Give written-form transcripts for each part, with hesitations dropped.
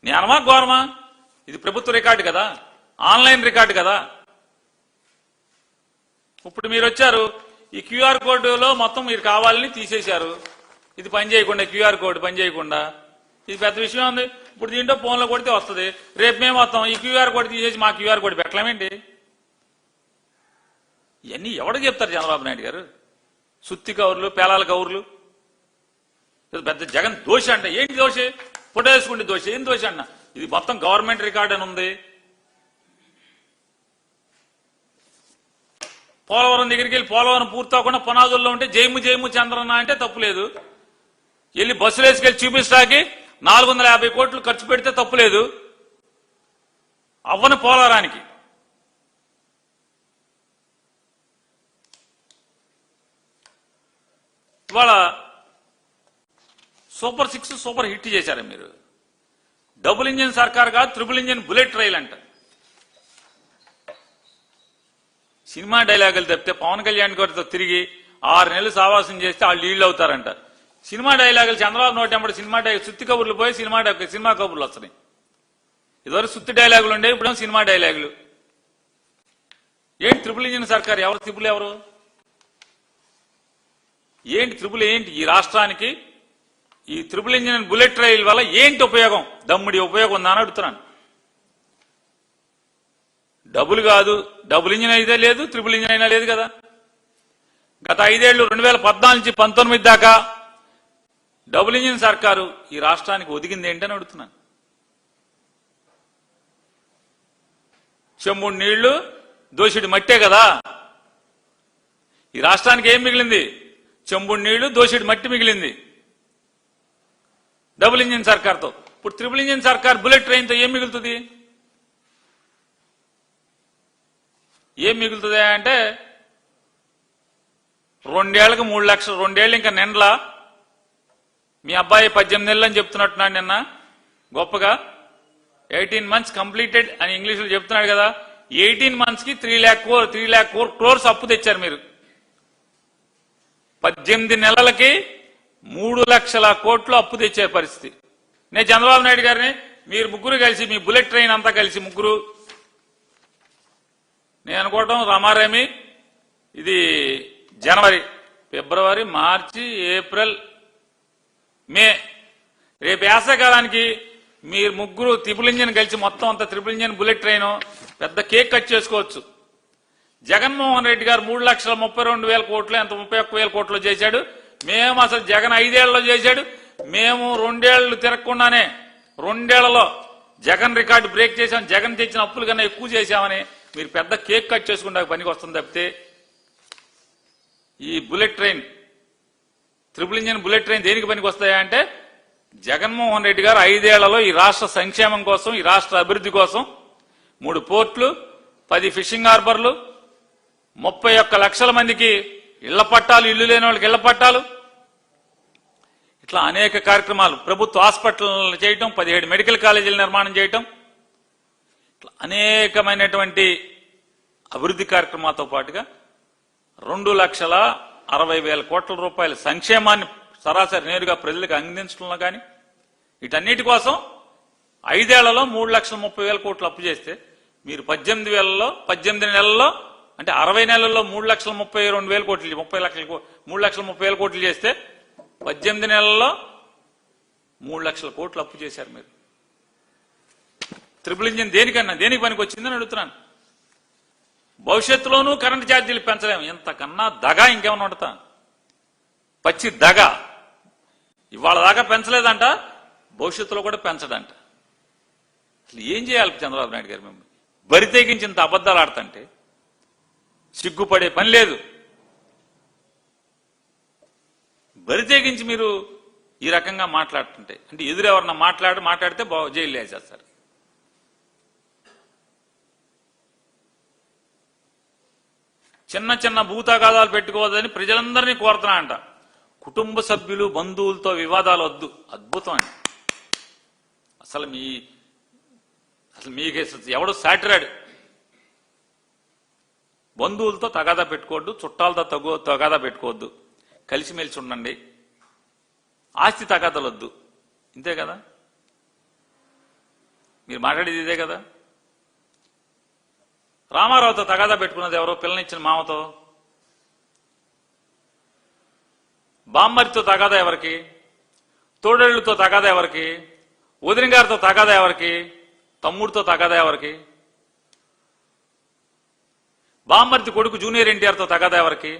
నేనమా ఘోరమా? ఇది ప్రభుత్వ రికార్డు కదా, ఆన్లైన్ రికార్డు కదా. ఇప్పుడు మీరు వచ్చారు, ఈ క్యూఆర్ కోడ్లో మొత్తం మీరు కావాలని తీసేశారు. ఇది పని చేయకుండా, క్యూఆర్ కోడ్ పని చేయకుండా, ఇది పెద్ద విషయం ఉంది. ఇప్పుడు దీంట్లో ఫోన్లో కొడితే వస్తుంది. రేపు మేము మొత్తం ఈ క్యూఆర్ కోడ్ తీసేసి మా క్యూఆర్ కోడ్ పెట్టలేమేంటి? ఇవన్నీ ఎవరికి చెప్తారు చంద్రబాబు నాయుడు గారు? సుత్తి కౌర్లు, పేలాల కౌర్లు. పెద్ద జగన్ దోష అంట. ఏంటి దోష? ఫోటో వేసుకుంటే దోష. ఏం దోష అన్న? ఇది మొత్తం గవర్నమెంట్ రికార్డ్ అని ఉంది. పోలవరం దగ్గరికి వెళ్ళి పోలవరం పూర్తవకుండా పునాదుల్లో ఉంటే జైము జైము చంద్రన్న అంటే తప్పులేదు. వెళ్ళి బస్సులు వేసుకెళ్ళి చూపిస్తాకి 450 కోట్లు ఖర్చు పెడితే తప్పులేదు. అవ్వని పోలవరానికి ఇవాళ సూపర్ 6 సూపర్ హిట్ చేశారు మీరు. డబుల్ ఇంజిన్ సర్కార్ కాదు, ట్రిపుల్ ఇంజిన్ బుల్లెట్ రైల్ అంట. సినిమా డైలాగులు తప్పితే పవన్ కళ్యాణ్ గారితో తిరిగి 6 నెలలు సావాసం చేస్తే వాళ్ళు నీళ్లు అవుతారంట. సినిమా డైలాగులు చంద్రబాబు నోటి వెంబడి సినిమా సుత్తి కబుర్లు పోయి సినిమా కబుర్లు వస్తున్నాయి. ఇదివరకు సుత్తి డైలాగులు ఉండే, ఇప్పుడు సినిమా డైలాగులు. ఏంటి ట్రిపుల్ ఇంజిన్ సర్కార్? ఎవరు ట్రిపుల్? ఎవరు? ఏంటి ట్రిపుల్? ఏంటి ఈ రాష్ట్రానికి ఈ ట్రిపుల్ ఇంజిన్ బుల్లెట్ రైల్ వల్ల ఏంటి ఉపయోగం? దమ్ముడి ఉపయోగం ఉందా అని అడుగుతున్నాను. డబుల్ కాదు, డబుల్ ఇంజిన్ అయితే లేదు, ట్రిపుల్ ఇంజిన్ అయినా లేదు కదా. గత 5 ఏళ్లు 2014 నుంచి 19 దాకా డబుల్ ఇంజిన్ సర్కారు ఈ రాష్ట్రానికి ఒదిగింది ఏంటని అడుగుతున్నాను. చెంబుడు నీళ్లు, దోషుడి మట్టే కదా. ఈ రాష్ట్రానికి ఏం మిగిలింది? చెంబుడు నీళ్లు, దోషుడి మట్టి మిగిలింది డబుల్ ఇంజిన్ సర్కార్తో. ఇప్పుడు ట్రిపుల్ ఇంజిన్ సర్కార్ బుల్లెట్ ట్రైన్తో ఏం మిగులుతుంది? ఏం మిగులుతుంది అంటే 2 ఏళ్లకు 3 లక్షలు. 2 ఏళ్ళు ఇంకా నిండ్లా. మీ అబ్బాయి 18 నెలలు అని చెప్తున్నట్టున్నాడు నిన్న గొప్పగా. 18 months కంప్లీటెడ్ అని ఇంగ్లీష్లో చెప్తున్నాడు కదా. 18 months కి 3 lakh crores అప్పు తెచ్చారు మీరు. 18 నెలలకి 3 లక్షల కోట్లు అప్పు తెచ్చే పరిస్థితి. నేను చంద్రబాబు నాయుడు గారిని మీరు ముగ్గురు కలిసి, మీ బుల్లెట్ ట్రైన్ అంతా కలిసి ముగ్గురు, నేను అనుకోవటం రామారామి, ఇది జనవరి, ఫిబ్రవరి, మార్చి, ఏప్రిల్, మే, రేపు వేసవికాలానికి మీరు ముగ్గురు ట్రిపుల్ ఇంజిన్ కలిసి మొత్తం అంతా ట్రిపుల్ ఇంజిన్ బుల్లెట్ ట్రైన్ పెద్ద కేక్ కట్ చేసుకోవచ్చు. జగన్మోహన్ రెడ్డి గారు 3,32,000 కోట్లు, ఎంత 31,000 కోట్లు చేశాడు. మేము అసలు జగన్ 5 ఏళ్లలో చేశాడు. మేము 2 ఏళ్లు తిరగకుండానే 2 ఏళ్లలో జగన్ రికార్డు బ్రేక్ చేశాం. జగన్ తెచ్చిన అప్పుల కన్నా ఎక్కువ చేశామని మీరు పెద్ద కేక్ కట్ చేసుకుంటే పనికి వస్తుంది తప్పితే ఈ bullet train, triple engine bullet train దేనికి పనికి వస్తాయా అంటే జగన్మోహన్ రెడ్డి గారు 5 ఏళ్లలో ఈ రాష్ట్ర సంక్షేమం కోసం, ఈ రాష్ట్ర అభివృద్ధి కోసం 3 పోర్టులు, 10 ఫిషింగ్ హార్బర్లు, 31 లక్షల మందికి ఇళ్ల పట్టాలు, ఇల్లు లేని వాళ్ళకి ఇళ్ల పట్టాలు, ఇట్లా అనేక కార్యక్రమాలు, ప్రభుత్వ హాస్పిటల్ చేయటం, 17 మెడికల్ కాలేజీల నిర్మాణం చేయటం, ఇట్లా అనేకమైనటువంటి అభివృద్ధి కార్యక్రమాలతో పాటుగా 2,60,000 కోట్ల రూపాయల సంక్షేమాన్ని సరాసరి నేరుగా ప్రజలకు అందించడంలో కానీ, వీటన్నిటి కోసం 5 ఏళ్లలో 3,30,000 కోట్లు అప్పు చేస్తే మీరు 18 నెలల్లో అంటే 60 నెలల్లో 3,32,000 కోట్లు, 3,30,000 కోట్లు చేస్తే 18 నెలల్లో 3 లక్షల కోట్లు అప్పు చేశారు మీరు. ట్రిపుల్ ఇంజిన్ దేనికి పనికి వచ్చిందని అడుగుతున్నాను. భవిష్యత్తులోనూ కరెంటు ఛార్జీలు పెంచలేము. ఎంతకన్నా దగా ఇంకేమన్నా ఉండతా? పచ్చి దగా. ఇవాళ దాకా పెంచలేదంట, భవిష్యత్తులో కూడా పెంచడంట. అసలు ఏం చేయాలి చంద్రబాబు నాయుడు గారు? మేము బరి తెగించి ఇంత అబద్ధాలు ఆడుతుంటే సిగ్గుపడే పని లేదు. బరి తెగించి మీరు ఈ రకంగా మాట్లాడుతుంటే అంటే ఎదురెవరన్నా మాట్లాడితే జైలు వేసేస్తారు. చిన్న చిన్న భూతగాదాలు పెట్టుకోవద్దని ప్రజలందరినీ కోరుతున్నా అంట. కుటుంబ సభ్యులు, బంధువులతో వివాదాలు వద్దు. అద్భుతం అండి. అసలు మీకు ఎవడు సాటిరాడు. బంధువులతో తగాదా పెట్టుకోవద్దు, చుట్టాలతో తగాదా పెట్టుకోవద్దు, కలిసిమెలిసి ఉండండి, ఆస్తి తగాదాలు వద్దు. ఇంతే కదా. మీరు మాట్లాడేది ఇదే కదా. రామారావుతో తగాదా పెట్టుకున్నది ఎవరో, పిల్లనిచ్చిన మామతో. బామ్మరితో తగాదా ఎవరికి, తోడేళ్లతో తగాదా ఎవరికి, వదిన గారితో తగాదా ఎవరికి, తమ్ముడితో తగాదా ఎవరికి, బామ్మర్తి కొడుకు జూనియర్ ఎన్టీఆర్తో తగాదా ఎవరికి,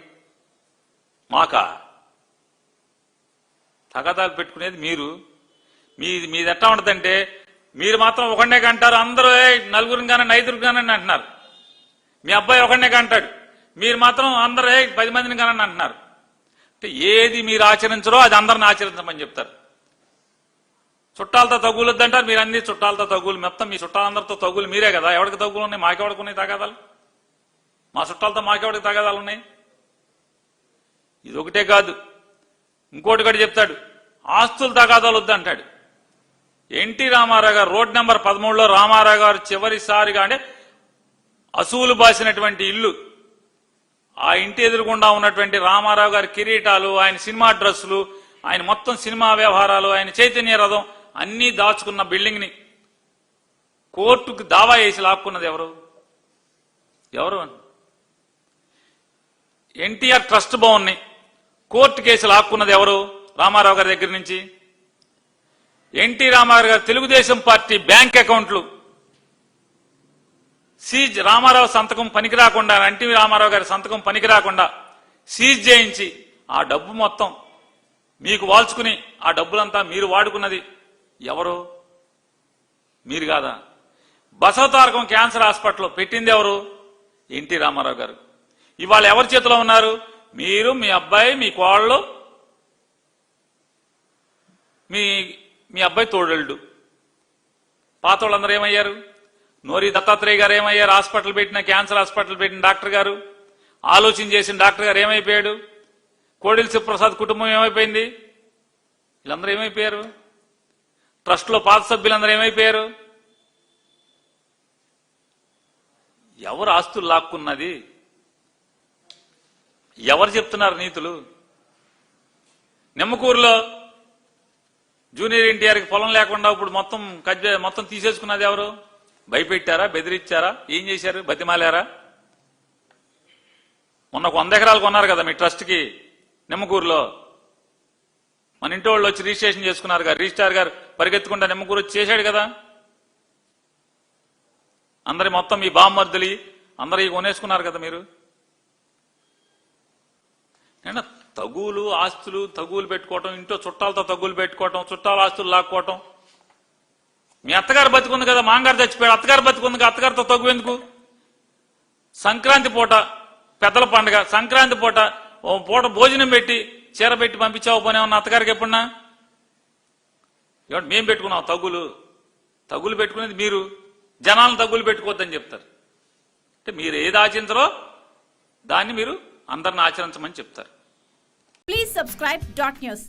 మాకా. తగాదాలు పెట్టుకునేది మీరు. మీది ఎట్లా ఉంటుందంటే, మీరు మాత్రం ఒకనే కంటారు, అందరూ నలుగురిని కానీ ఐదుగురిని కానీ అంటున్నారు. మీ అబ్బాయి ఒకనే కంటాడు, మీరు మాత్రం అందరూ 10 మందిని కానీ అంటున్నారు. అంటే ఏది మీరు ఆచరించరో అది అందరిని ఆచరించమని చెప్తారు. చుట్టాలతో తగ్గులొద్దంటారు, మీరు అన్ని చుట్టాలతో తగ్గులు, మొత్తం మీ చుట్టాలందరితో తగ్గులు మీరే కదా. ఎవరికి తగ్గులు ఉన్నాయి? మాకెవడికి ఉన్నాయి తగాదాలు? మా చుట్టాలతో మాకెవడికి తగాదాలు ఉన్నాయి? ఇది ఒకటే కాదు, ఇంకోటి కూడా చెప్తాడు, ఆస్తులు తగాదాలు వద్దంటాడు. ఎన్టీ రామారావు గారు రోడ్ నెంబర్ 13లో రామారావు గారు చివరిసారిగా అంటే అసూలు బాసినటువంటి ఇల్లు, ఆ ఇంటి ఎదురుగుండా ఉన్నటువంటి రామారావు గారి కిరీటాలు, ఆయన సినిమా డ్రెస్సులు, ఆయన మొత్తం సినిమా వ్యవహారాలు, ఆయన చైతన్య రథం అన్నీ దాచుకున్న బిల్డింగ్ ని కోర్టుకు దావా వేసి లాక్కున్నది ఎవరు? ఎన్టీఆర్ ట్రస్ట్ భవన్ ని కోర్టు కేసు లాక్కున్నది ఎవరు? రామారావు గారి దగ్గర నుంచి. ఎన్టీ రామారావు గారు తెలుగుదేశం పార్టీ బ్యాంక్ అకౌంట్లు సీజ్, రామారావు సంతకం పనికి రాకుండా, ఎన్టీ రామారావు గారి సంతకం పనికి రాకుండా సీజ్ చేయించి ఆ డబ్బు మొత్తం మీకు వాల్చుకుని ఆ డబ్బులంతా మీరు వాడుకున్నది ఎవరు? మీరు కాదా? బసవతారకం క్యాన్సర్ హాస్పిటల్ పెట్టింది ఎవరు? ఎన్టీ రామారావు గారు. ఇవాళ ఎవరి చేతిలో ఉన్నారు? మీరు, మీ అబ్బాయి, మీ కోళ్ళు, మీ అబ్బాయి తోడళ్ళు. పాత వాళ్ళందరూ ఏమయ్యారు? నోరి దత్తాత్రేయ గారు ఏమయ్యారు? హాస్పిటల్ పెట్టిన, క్యాన్సర్ హాస్పిటల్ పెట్టిన డాక్టర్ గారు, ఆలోచన చేసిన డాక్టర్ గారు ఏమైపోయాడు? కోడెల శివప్రసాద్ కుటుంబం ఏమైపోయింది? వీళ్ళందరూ ఏమైపోయారు? ట్రస్ట్లో పాత సభ్యులందరూ ఏమైపోయారు? ఎవరు ఆస్తులు లాక్కున్నది? ఎవరు చెప్తున్నారు నీతులు? నిమ్మకూరులో జూనియర్ ఎన్టీఆర్కి పొలం లేకుండా ఇప్పుడు మొత్తం తీసేసుకున్నది ఎవరు? భయపెట్టారా? బెదిరించారా? ఏం చేశారు? బతిమాలారా? మొన్న 100 ఎకరాలు కొన్నారు కదా మీ ట్రస్ట్కి నిమ్మకూరులో. మన ఇంటి వాళ్ళు వచ్చి రిజిస్ట్రేషన్ చేసుకున్నారు కదా, రిజిస్ట్రార్ గారు పరిగెత్తుకుంటా నిమ్మకూరు వచ్చి చేశాడు కదా. అందరి మొత్తం మీ బామ్మర్దులు అందరూ కొనేసుకున్నారు కదా మీరు. తగులు ఆస్తులు తగులు పెట్టుకోవటం, ఇంట్లో చుట్టాలతో తగులు పెట్టుకోవటం, చుట్టాల ఆస్తులు లాక్కోవటం. మీ అత్తగారు బతుకుంది కదా, మాంగారు చచ్చిపోయాడు, అత్తగారు బతుకుంది కదా, అత్తగారితో తగ్గు ఎందుకు? సంక్రాంతి పూట పెద్దల పండుగ, సంక్రాంతి పూట భోజనం పెట్టి చీర పెట్టి పంపించావు పోనీ ఉన్న అత్తగారికి ఎప్పుడన్నా? మేం పెట్టుకున్నాం తగులు పెట్టుకునేది మీరు. జనాలను తగులు పెట్టుకోవద్దని చెప్తారు. అంటే మీరు ఏది ఆచరించరో దాన్ని మీరు అందరిని ఆచరించమని చెప్తారు. Please subscribe .news.